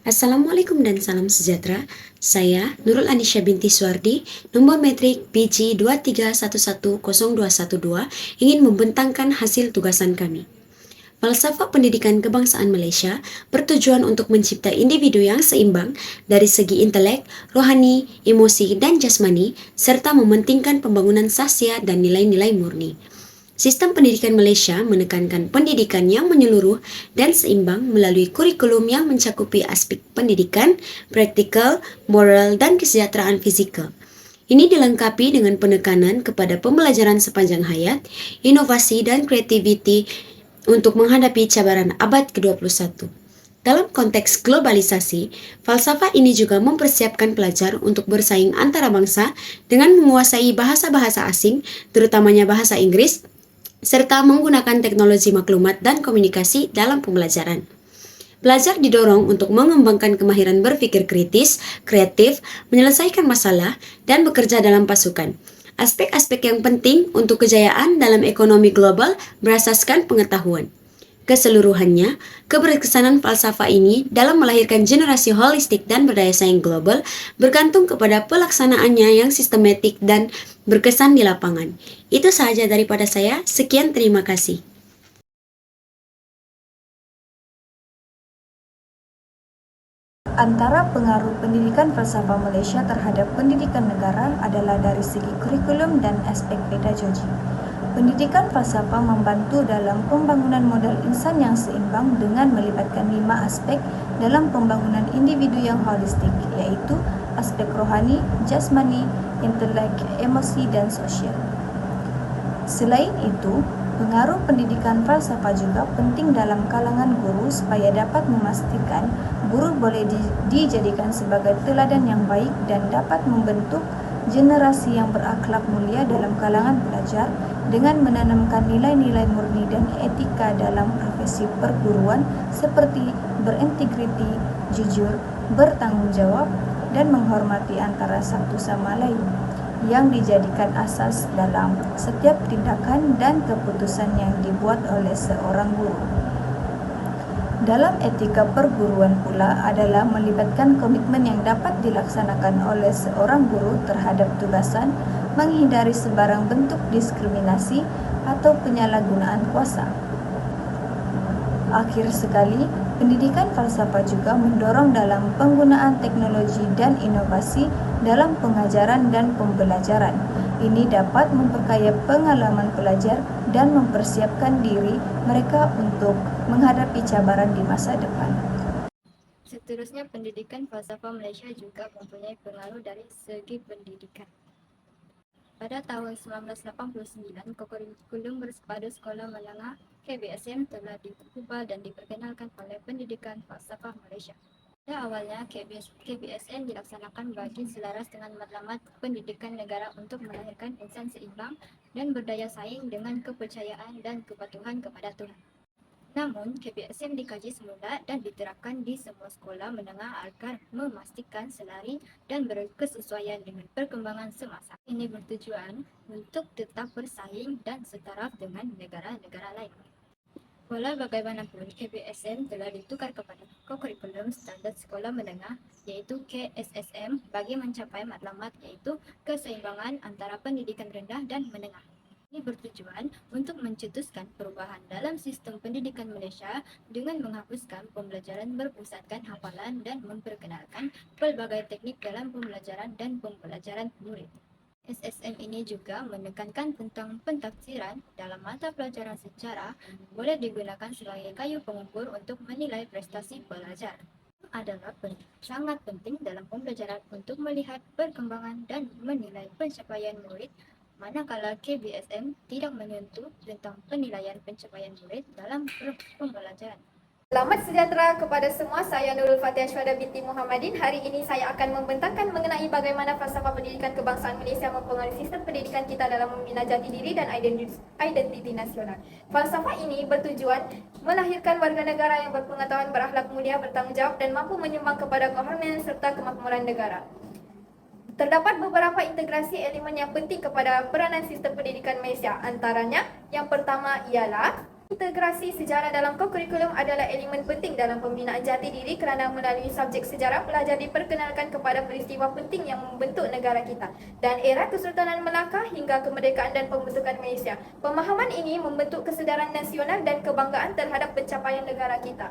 Assalamualaikum dan salam sejahtera. Saya Nurul Anisya binti Suardi, nomor metrik PG 2311012, ingin membentangkan hasil tugasan kami. Falsafah pendidikan kebangsaan Malaysia bertujuan untuk mencipta individu yang seimbang dari segi intelek, rohani, emosi, dan jasmani, serta mementingkan pembangunan sahsia dan nilai-nilai murni. Sistem pendidikan Malaysia menekankan pendidikan yang menyeluruh dan seimbang melalui kurikulum yang mencakupi aspek pendidikan, praktikal, moral, dan kesejahteraan fisikal. Ini dilengkapi dengan penekanan kepada pembelajaran sepanjang hayat, inovasi, dan kreativiti untuk menghadapi cabaran abad ke-21. Dalam konteks globalisasi, falsafah ini juga mempersiapkan pelajar untuk bersaing antara bangsa dengan menguasai bahasa-bahasa asing, terutamanya bahasa Inggris, serta menggunakan teknologi maklumat dan komunikasi dalam pembelajaran. Pelajar didorong untuk mengembangkan kemahiran berpikir kritis, kreatif, menyelesaikan masalah, dan bekerja dalam pasukan. Aspek-aspek yang penting untuk kejayaan dalam ekonomi global berasaskan pengetahuan. Keseluruhannya, keberkesanan falsafah ini dalam melahirkan generasi holistik dan berdaya saing global bergantung kepada pelaksanaannya yang sistematik dan berkesan di lapangan. Itu sahaja daripada saya. Sekian, terima kasih. Antara pengaruh pendidikan falsafah Malaysia terhadap pendidikan negara adalah dari segi kurikulum dan aspek pedagogi. Pendidikan falsafah membantu dalam pembangunan modal insan yang seimbang dengan melibatkan 5 aspek dalam pembangunan individu yang holistik, iaitu aspek rohani, jasmani, intelek, emosi, dan sosial. Selain itu, pengaruh pendidikan falsafah juga penting dalam kalangan guru supaya dapat memastikan guru boleh dijadikan sebagai teladan yang baik dan dapat membentuk generasi yang berakhlak mulia dalam kalangan pelajar dengan menanamkan nilai-nilai murni dan etika dalam profesi perguruan seperti berintegriti, jujur, bertanggung jawab, dan menghormati antara satu sama lain, yang dijadikan asas dalam setiap tindakan dan keputusan yang dibuat oleh seorang guru. Dalam etika perguruan pula adalah melibatkan komitmen yang dapat dilaksanakan oleh seorang guru terhadap tugasan, menghindari sebarang bentuk diskriminasi atau penyalahgunaan kuasa. Akhir sekali, pendidikan falsafah juga mendorong dalam penggunaan teknologi dan inovasi dalam pengajaran dan pembelajaran. Ini dapat memperkaya pengalaman pelajar dan mempersiapkan diri mereka untuk menghadapi cabaran di masa depan. Seterusnya, pendidikan falsafah Malaysia juga mempunyai pengaruh dari segi pendidikan. Pada tahun 1989, kurikulum pada sekolah menengah KBSM telah diubah dan diperkenalkan oleh Pendidikan Falsafah Malaysia. Pada awalnya, KBSM dilaksanakan bagi selaras dengan matlamat pendidikan negara untuk melahirkan insan seimbang dan berdaya saing dengan kepercayaan dan kepatuhan kepada Tuhan. Namun, KBSM dikaji semula dan diterapkan di semua sekolah menengah agar memastikan selari dan berkesesuaian dengan perkembangan semasa. Ini bertujuan untuk tetap bersaing dan setaraf dengan negara-negara lain. Walau bagaimanapun, KBSM telah ditukar kepada kurikulum standar sekolah menengah, yaitu KSSM, bagi mencapai matlamat yaitu keseimbangan antara pendidikan rendah dan menengah. Ini bertujuan untuk mencetuskan perubahan dalam sistem pendidikan Malaysia dengan menghapuskan pembelajaran berpusatkan hafalan dan memperkenalkan pelbagai teknik dalam pembelajaran dan pembelajaran murid. SSM ini juga menekankan tentang pentafsiran dalam mata pelajaran sejarah boleh digunakan sebagai kayu pengukur untuk menilai prestasi pelajar. Adalah sangat penting dalam pembelajaran untuk melihat perkembangan dan menilai pencapaian murid, manakala KBSM tidak menyentuh tentang penilaian pencapaian murid dalam pembelajaran. Selamat sejahtera kepada semua, saya Nurul Fatihah Syuhada binti Muhammadin. Hari ini saya akan membentangkan mengenai bagaimana falsafah pendidikan kebangsaan Malaysia mempengaruhi sistem pendidikan kita dalam membina jati diri dan identiti nasional. Falsafah ini bertujuan melahirkan warga negara yang berpengetahuan, berakhlak mulia, bertanggung jawab dan mampu menyumbang kepada kehormatan serta kemakmuran negara. Terdapat beberapa integrasi elemen yang penting kepada peranan sistem pendidikan Malaysia. Antaranya, yang pertama ialah Integrasi sejarah dalam kurikulum adalah elemen penting dalam pembinaan jati diri kerana melalui subjek sejarah, pelajar diperkenalkan kepada peristiwa penting yang membentuk negara kita dan era Kesultanan Melaka hingga kemerdekaan dan pembentukan Malaysia. Pemahaman ini membentuk kesedaran nasional dan kebanggaan terhadap pencapaian negara kita.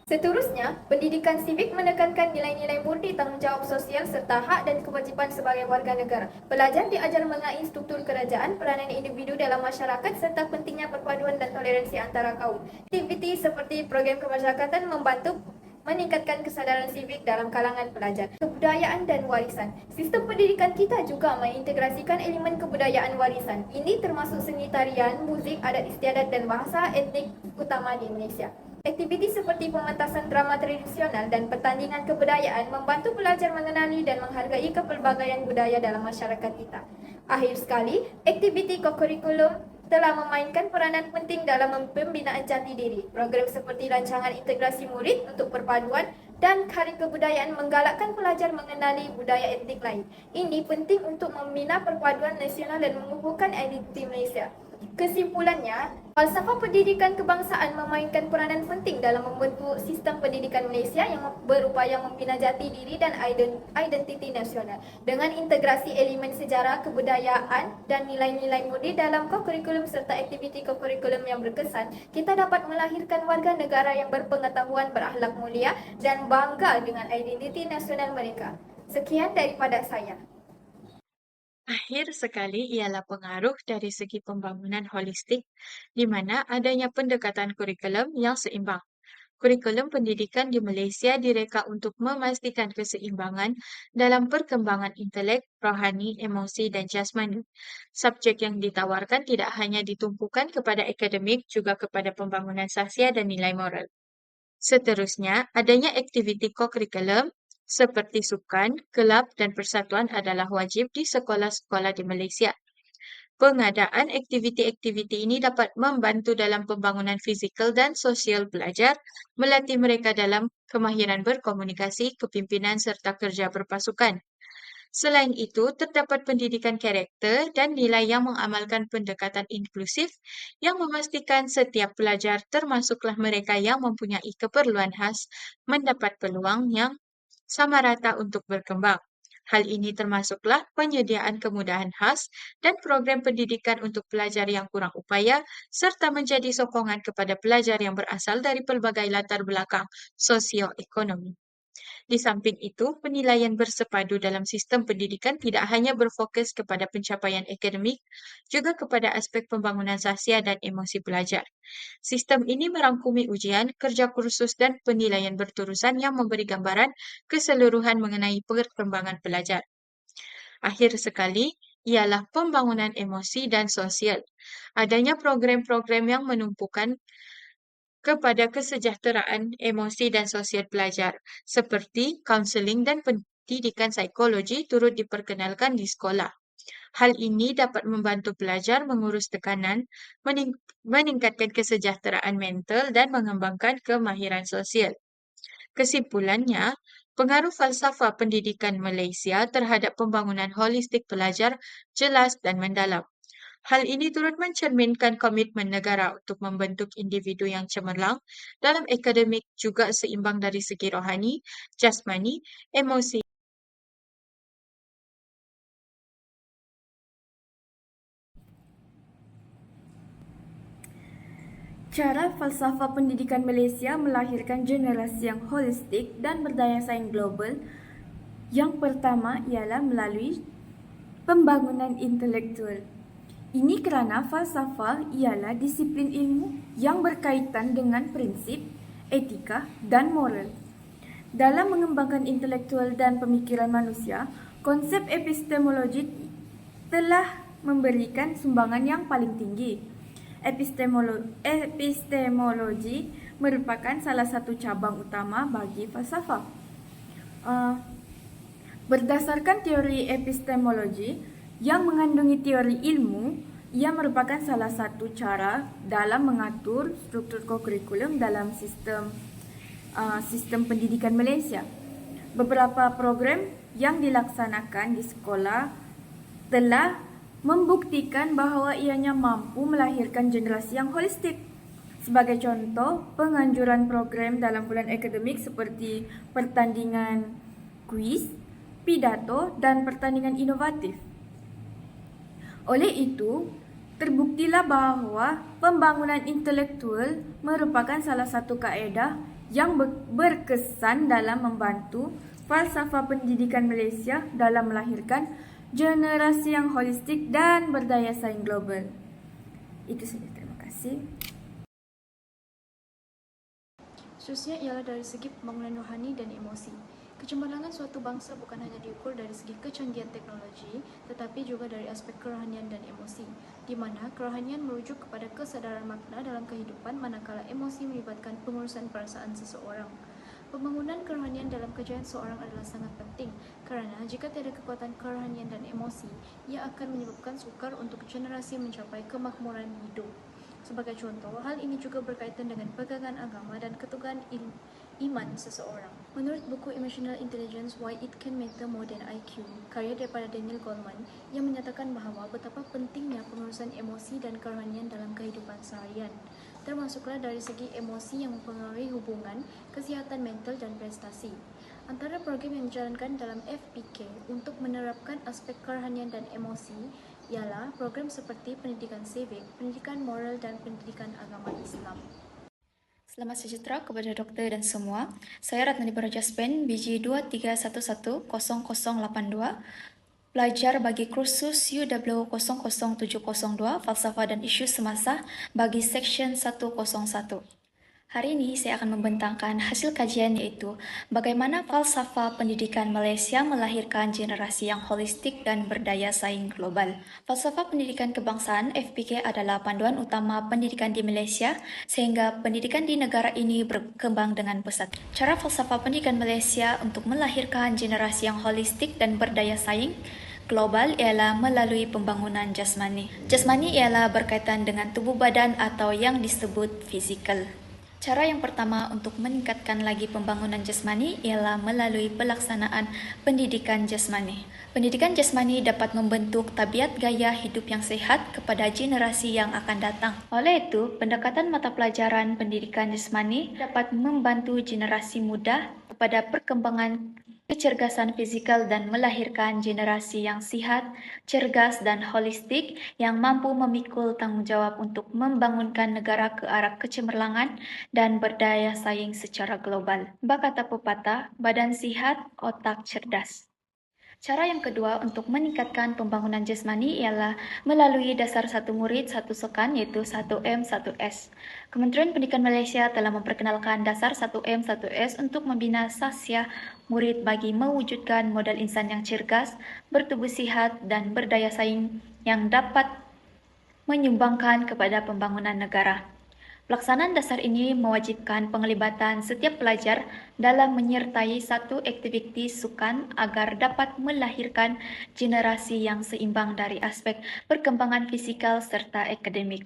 Seterusnya, pendidikan sivik menekankan nilai-nilai murni tanggungjawab sosial serta hak dan kewajipan sebagai warga negara. Pelajar diajar mengenai struktur kerajaan, peranan individu dalam masyarakat serta pentingnya perpaduan dan toleransi antara kaum. Aktiviti seperti program kemasyarakatan membantu meningkatkan kesadaran sivik dalam kalangan pelajar. Kebudayaan dan warisan. Sistem pendidikan kita juga mengintegrasikan elemen kebudayaan warisan. Ini termasuk seni tarian, muzik, adat istiadat dan bahasa etnik utama di Malaysia. Aktiviti seperti pementasan drama tradisional dan pertandingan kebudayaan membantu pelajar mengenali dan menghargai kepelbagaian budaya dalam masyarakat kita. Akhir sekali, aktiviti kokurikulum telah memainkan peranan penting dalam pembinaan jati diri. Program seperti rancangan integrasi murid untuk perpaduan dan hari kebudayaan menggalakkan pelajar mengenali budaya etnik lain. Ini penting untuk membina perpaduan nasional dan mengukuhkan identiti Malaysia. Kesimpulannya, falsafah pendidikan kebangsaan memainkan peranan penting dalam membentuk sistem pendidikan Malaysia yang berupaya membina jati diri dan identiti nasional. Dengan integrasi elemen sejarah, kebudayaan dan nilai-nilai murni dalam kurikulum serta aktiviti kurikulum yang berkesan, kita dapat melahirkan warga negara yang berpengetahuan, berakhlak mulia dan bangga dengan identiti nasional mereka. Sekian daripada saya. Akhir sekali ialah pengaruh dari segi pembangunan holistik, di mana adanya pendekatan kurikulum yang seimbang. Kurikulum pendidikan di Malaysia direka untuk memastikan keseimbangan dalam perkembangan intelek, rohani, emosi, dan jasmani. Subjek yang ditawarkan tidak hanya ditumpukan kepada akademik, juga kepada pembangunan sahsia dan nilai moral. Seterusnya, adanya aktiviti kokurikulum seperti sukan, kelab, dan persatuan adalah wajib di sekolah-sekolah di Malaysia. Pengadaan aktiviti-aktiviti ini dapat membantu dalam pembangunan fizikal dan sosial pelajar, melatih mereka dalam kemahiran berkomunikasi, kepimpinan, serta kerja berpasukan. Selain itu, terdapat pendidikan karakter dan nilai yang mengamalkan pendekatan inklusif yang memastikan setiap pelajar, termasuklah mereka yang mempunyai keperluan khas, mendapat peluang yang sama rata untuk berkembang. Hal ini termasuklah penyediaan kemudahan khas dan program pendidikan untuk pelajar yang kurang upaya, serta menjadi sokongan kepada pelajar yang berasal dari pelbagai latar belakang sosioekonomi. Di samping itu, penilaian bersepadu dalam sistem pendidikan tidak hanya berfokus kepada pencapaian akademik, juga kepada aspek pembangunan sahsia dan emosi pelajar. Sistem ini merangkumi ujian, kerja kursus, dan penilaian berterusan yang memberi gambaran keseluruhan mengenai perkembangan pelajar. Akhir sekali, ialah pembangunan emosi dan sosial. Adanya program-program yang menumpukan kepada kesejahteraan emosi dan sosial pelajar, seperti kaunseling dan pendidikan psikologi turut diperkenalkan di sekolah. Hal ini dapat membantu pelajar mengurus tekanan, meningkatkan kesejahteraan mental, dan mengembangkan kemahiran sosial. Kesimpulannya, pengaruh falsafah pendidikan Malaysia terhadap pembangunan holistik pelajar jelas dan mendalam. Hal ini turut mencerminkan komitmen negara untuk membentuk individu yang cemerlang dalam akademik, juga seimbang dari segi rohani, jasmani, emosi. Cara falsafah pendidikan Malaysia melahirkan generasi yang holistik dan berdaya saing global. Yang pertama ialah melalui pembangunan intelektual. Ini kerana falsafah ialah disiplin ilmu yang berkaitan dengan prinsip, etika dan moral. Dalam mengembangkan intelektual dan pemikiran manusia, konsep epistemologi telah memberikan sumbangan yang paling tinggi. Epistemologi merupakan salah satu cabang utama bagi falsafah. Berdasarkan teori epistemologi yang mengandungi teori ilmu, ia merupakan salah satu cara dalam mengatur struktur kurikulum dalam sistem pendidikan Malaysia. Beberapa program yang dilaksanakan di sekolah telah membuktikan bahawa ianya mampu melahirkan generasi yang holistik. Sebagai contoh, penganjuran program dalam bulan akademik seperti pertandingan kuis, pidato, dan pertandingan inovatif. Oleh itu, terbuktilah bahawa pembangunan intelektual merupakan salah satu kaedah yang berkesan dalam membantu falsafah pendidikan Malaysia dalam melahirkan generasi yang holistik dan berdaya saing global. Itu saja, terima kasih. Khususnya ialah dari segi pembangunan rohani dan emosi. Kecemerlangan suatu bangsa bukan hanya diukur dari segi kecanggihan teknologi, tetapi juga dari aspek kerohanian dan emosi, di mana kerohanian merujuk kepada kesadaran makna dalam kehidupan, manakala emosi melibatkan pengurusan perasaan seseorang. Pembangunan kerohanian dalam kejayaan seorang adalah sangat penting, kerana jika tiada kekuatan kerohanian dan emosi, ia akan menyebabkan sukar untuk generasi mencapai kemakmuran hidup. Sebagai contoh, hal ini juga berkaitan dengan pegangan agama dan keteguhan iman seseorang. Menurut buku Emotional Intelligence, Why It Can Matter More Than IQ, karya daripada Daniel Goleman, yang menyatakan bahawa betapa pentingnya pengurusan emosi dan kerohanian dalam kehidupan seharian, termasuklah dari segi emosi yang mempengaruhi hubungan, kesihatan mental dan prestasi. Antara program yang dijalankan dalam FPK untuk menerapkan aspek kerohanian dan emosi ialah program seperti pendidikan sivik, pendidikan moral dan pendidikan agama Islam. Selamat sejahtera kepada doktor dan semua. Saya Ratnani Barajaspen, biji 23110082, pelajar bagi kursus UW00702, Falsafah dan Isu Semasa bagi Seksyen 101. Hari ini saya akan membentangkan hasil kajian yaitu bagaimana falsafah pendidikan Malaysia melahirkan generasi yang holistik dan berdaya saing global. Falsafah pendidikan kebangsaan FPK adalah panduan utama pendidikan di Malaysia sehingga pendidikan di negara ini berkembang dengan pesat. Cara falsafah pendidikan Malaysia untuk melahirkan generasi yang holistik dan berdaya saing global ialah melalui pembangunan jasmani. Jasmani ialah berkaitan dengan tubuh badan atau yang disebut fizikal. Cara yang pertama untuk meningkatkan lagi pembangunan jasmani ialah melalui pelaksanaan pendidikan jasmani. Pendidikan jasmani dapat membentuk tabiat gaya hidup yang sehat kepada generasi yang akan datang. Oleh itu, pendekatan mata pelajaran pendidikan jasmani dapat membantu generasi muda kepada perkembangan kecergasan fizikal dan melahirkan generasi yang sihat, cergas dan holistik yang mampu memikul tanggungjawab untuk membangunkan negara ke arah kecemerlangan dan berdaya saing secara global. Kata pepatah, badan sihat, otak cerdas. Cara yang kedua untuk meningkatkan pembangunan jasmani ialah melalui dasar satu murid, satu sekan iaitu 1M, 1S. Kementerian Pendidikan Malaysia telah memperkenalkan dasar 1M, 1S untuk membina sasya murid bagi mewujudkan modal insan yang cergas, bertubuh sihat dan berdaya saing yang dapat menyumbangkan kepada pembangunan negara. Pelaksanaan dasar ini mewajibkan penglibatan setiap pelajar dalam menyertai satu aktiviti sukan agar dapat melahirkan generasi yang seimbang dari aspek perkembangan fisikal serta akademik.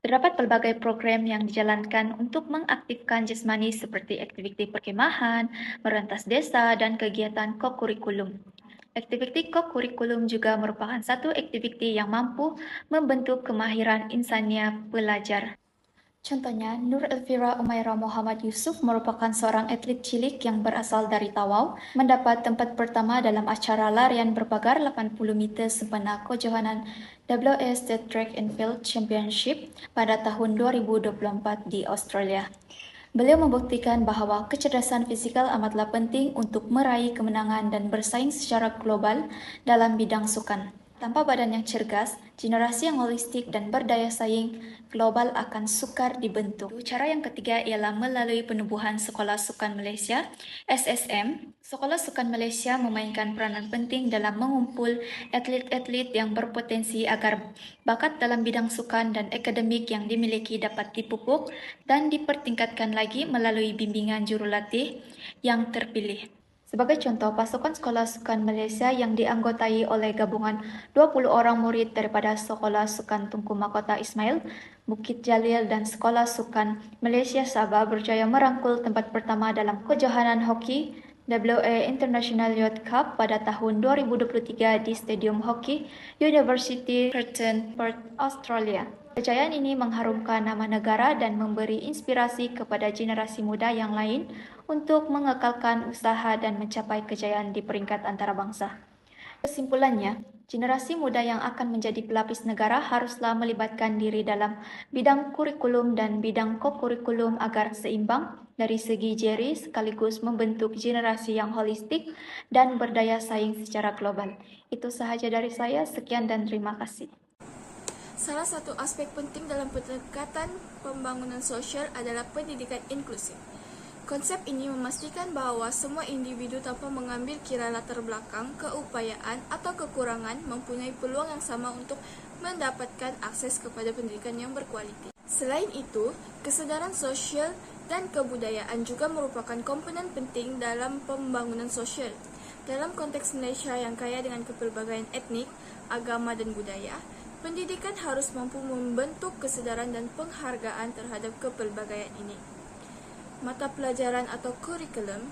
Terdapat pelbagai program yang dijalankan untuk mengaktifkan jasmani seperti aktiviti perkemahan, merentas desa dan kegiatan kokurikulum. Aktiviti kokurikulum juga merupakan satu aktiviti yang mampu membentuk kemahiran insania pelajar. Contohnya, Nur Elvira Umairah Muhammad Yusuf merupakan seorang atlet cilik yang berasal dari Tawau, mendapat tempat pertama dalam acara larian berpagar 80 meter sempena kejohanan WA State Track and Field Championship pada tahun 2024 di Australia. Beliau membuktikan bahawa kecerdasan fizikal amatlah penting untuk meraih kemenangan dan bersaing secara global dalam bidang sukan. Tanpa badan yang cergas, generasi yang holistik dan berdaya saing global akan sukar dibentuk. Cara yang ketiga ialah melalui penubuhan Sekolah Sukan Malaysia, SSM. Sekolah Sukan Malaysia memainkan peranan penting dalam mengumpul atlet-atlet yang berpotensi agar bakat dalam bidang sukan dan akademik yang dimiliki dapat dipupuk dan dipertingkatkan lagi melalui bimbingan jurulatih yang terpilih. Sebagai contoh, pasukan Sekolah Sukan Malaysia yang dianggotai oleh gabungan 20 orang murid daripada Sekolah Sukan Tunku Mahkota Ismail, Bukit Jalil dan Sekolah Sukan Malaysia Sabah berjaya merangkul tempat pertama dalam kejohanan hoki WA International Youth Cup pada tahun 2023 di Stadium Hockey University Curtin, Perth, Australia. Kejayaan ini mengharumkan nama negara dan memberi inspirasi kepada generasi muda yang lain untuk mengekalkan usaha dan mencapai kejayaan di peringkat antarabangsa. Kesimpulannya, generasi muda yang akan menjadi pelapis negara haruslah melibatkan diri dalam bidang kurikulum dan bidang kokurikulum agar seimbang dari segi jeri sekaligus membentuk generasi yang holistik dan berdaya saing secara global. Itu sahaja dari saya, sekian dan terima kasih. Salah satu aspek penting dalam pendekatan pembangunan sosial adalah pendidikan inklusif. Konsep ini memastikan bahwa semua individu tanpa mengambil kira latar belakang, keupayaan, atau kekurangan mempunyai peluang yang sama untuk mendapatkan akses kepada pendidikan yang berkualitas. Selain itu, kesedaran sosial dan kebudayaan juga merupakan komponen penting dalam pembangunan sosial. Dalam konteks Malaysia yang kaya dengan kepelbagaian etnik, agama, dan budaya, pendidikan harus mampu membentuk kesedaran dan penghargaan terhadap kepelbagaian ini. Mata pelajaran atau kurikulum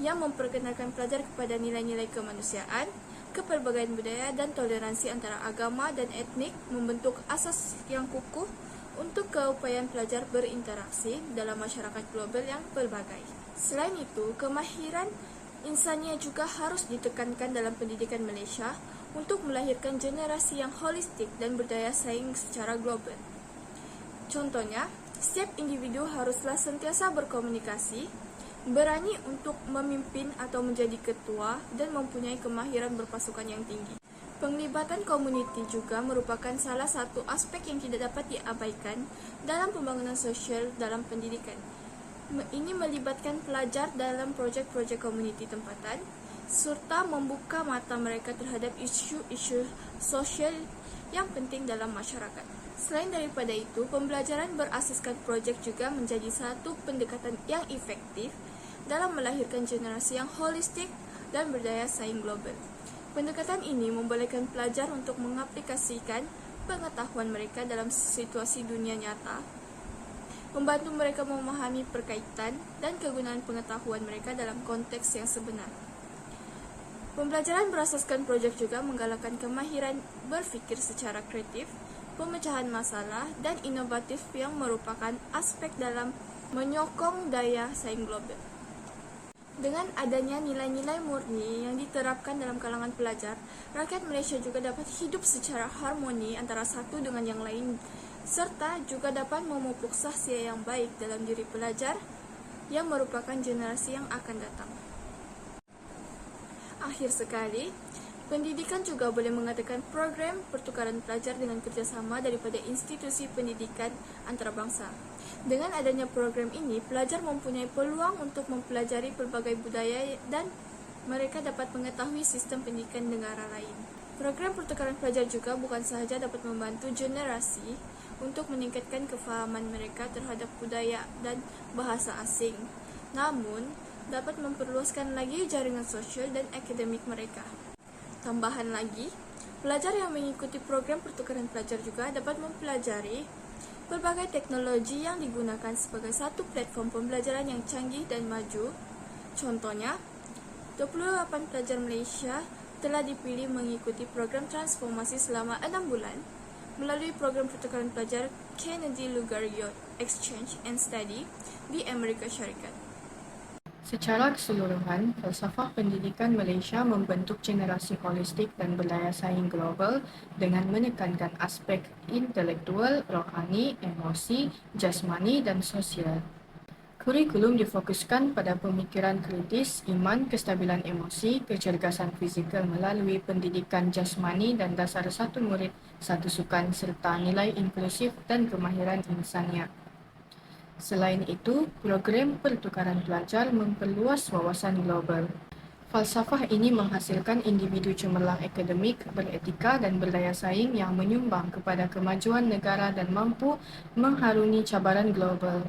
yang memperkenalkan pelajar kepada nilai-nilai kemanusiaan, kepelbagaian budaya, dan toleransi antara agama dan etnik membentuk asas yang kukuh untuk keupayaan pelajar berinteraksi dalam masyarakat global yang pelbagai. Selain itu, kemahiran insania juga harus ditekankan dalam pendidikan Malaysia untuk melahirkan generasi yang holistik dan berdaya saing secara global. Contohnya, setiap individu haruslah sentiasa berkomunikasi, berani untuk memimpin atau menjadi ketua, dan mempunyai kemahiran berpasukan yang tinggi. Penglibatan komuniti juga merupakan salah satu aspek yang tidak dapat diabaikan dalam pembangunan sosial dalam pendidikan. Ini melibatkan pelajar dalam projek-projek komuniti tempatan, serta membuka mata mereka terhadap isu-isu sosial yang penting dalam masyarakat. Selain daripada itu, pembelajaran berasaskan projek juga menjadi satu pendekatan yang efektif dalam melahirkan generasi yang holistik dan berdaya saing global. Pendekatan ini membolehkan pelajar untuk mengaplikasikan pengetahuan mereka dalam situasi dunia nyata, membantu mereka memahami perkaitan dan kegunaan pengetahuan mereka dalam konteks yang sebenar. Pembelajaran berasaskan projek juga menggalakkan kemahiran berfikir secara kreatif, pemecahan masalah, dan inovatif yang merupakan aspek dalam menyokong daya saing global. Dengan adanya nilai-nilai murni yang diterapkan dalam kalangan pelajar, rakyat Malaysia juga dapat hidup secara harmoni antara satu dengan yang lain, serta juga dapat memupuk sahsia yang baik dalam diri pelajar yang merupakan generasi yang akan datang. Akhir sekali, pendidikan juga boleh mengadakan program pertukaran pelajar dengan kerjasama daripada institusi pendidikan antarabangsa. Dengan adanya program ini, pelajar mempunyai peluang untuk mempelajari pelbagai budaya dan mereka dapat mengetahui sistem pendidikan negara lain. Program pertukaran pelajar juga bukan sahaja dapat membantu generasi untuk meningkatkan kefahaman mereka terhadap budaya dan bahasa asing, namun dapat memperluaskan lagi jaringan sosial dan akademik mereka. Tambahan lagi, pelajar yang mengikuti program pertukaran pelajar juga dapat mempelajari berbagai teknologi yang digunakan sebagai satu platform pembelajaran yang canggih dan maju. Contohnya, 28 pelajar Malaysia telah dipilih mengikuti program transformasi selama 6 bulan melalui program pertukaran pelajar Kennedy Lugar Youth Exchange and Study di Amerika Syarikat. Secara keseluruhan, falsafah pendidikan Malaysia membentuk generasi holistik dan berdaya saing global dengan menekankan aspek intelektual, rohani, emosi, jasmani, dan sosial. Kurikulum difokuskan pada pemikiran kritis, iman, kestabilan emosi, kecergasan fizikal melalui pendidikan jasmani dan dasar satu murid, satu sukan serta nilai inklusif dan kemahiran insania. Selain itu, program pertukaran pelajar memperluas wawasan global. Falsafah ini menghasilkan individu cemerlang akademik, beretika dan berdaya saing yang menyumbang kepada kemajuan negara dan mampu mengharungi cabaran global.